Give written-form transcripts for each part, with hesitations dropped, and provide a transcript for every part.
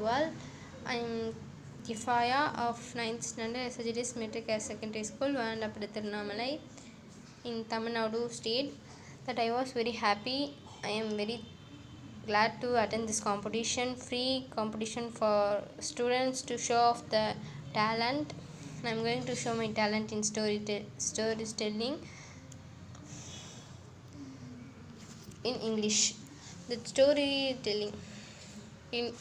to all. I'm KIFFAYA of 9th standard S.R.G.D.S Metric Higher Secondary School and Tirunnamalai in Tamil Nadu state. That I was very happy. I am very glad to attend this competition, free competition for students to show off the talent. I'm going to show my talent in storytelling in English. The storytelling. In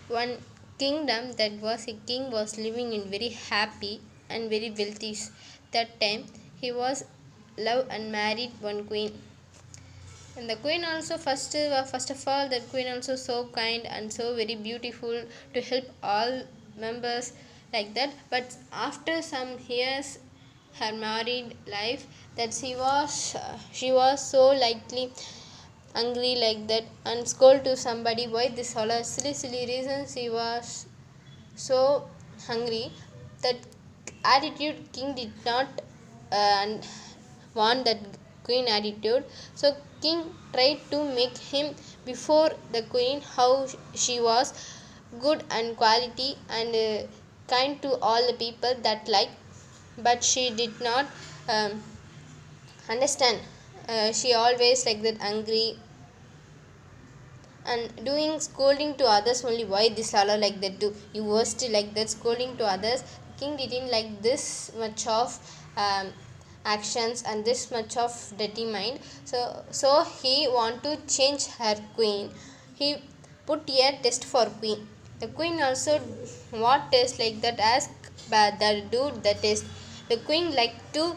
one kingdom, that was a king was living in very happy and very wealthy. That time he was loved and married one queen. And the queen also first of all, that queen also so kind and so very beautiful to help all members like that. But after some years her married life, that she was so lightly angry like that and scold to somebody why this all silly reasons she was so hungry. That attitude king did not want that queen attitude, so king tried to make him before the queen how she was good and quality and kind to all the people that like, but she did not understand. She always like that angry and doing scolding to others only. Why this all like that do you worst like that scolding to others? King didn't like this much of actions and this much of dirty mind, so he want to change her queen. He put a test for queen. The queen also what test like that ask, but that do the test. The queen like to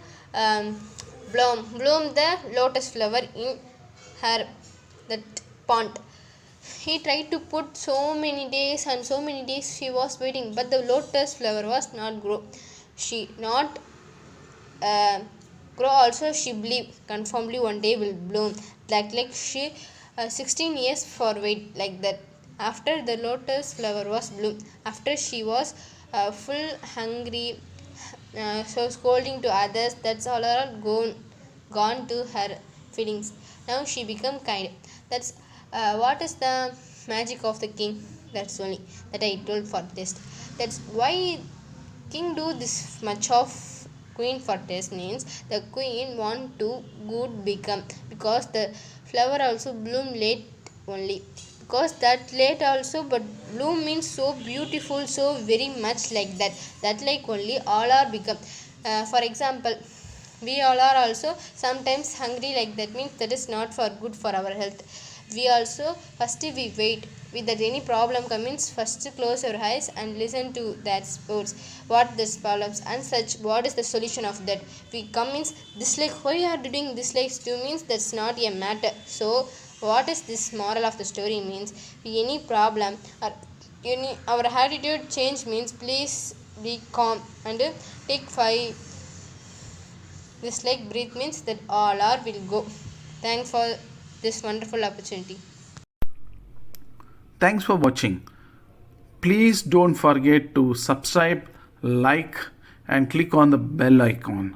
bloom the lotus flower in her that pond. He tried to put so many days and so many days she was waiting, but the lotus flower was not grow. She not grow also. She believed confirmly one day will bloom. Like she 16 years for wait like that. After the lotus flower was bloom, after she was full hungry, so scolding to others, that's all are gone to her feelings. Now she become kind. That's what is the magic of the king. That's only that I told for test. That's why king do this much of queen for test means the queen want to good become, because the flower also bloom late only, because that late also but bloom means so beautiful, so very much like that like only all are become. For example, we all are also sometimes hungry like that means that is not for good for our health. We also first we wait with that any problem comes, first close your eyes and listen to that sports what this problems and such what is the solution of that. We come means dislike, why you are doing dislikes to means that's not a matter. So what is this moral of the story means, any problem or any our attitude change means please be calm and take 5 dislike breathe means that all are will go. Thanks for this wonderful opportunity. Thanks for watching. Please don't forget to subscribe, like, and click on the bell icon.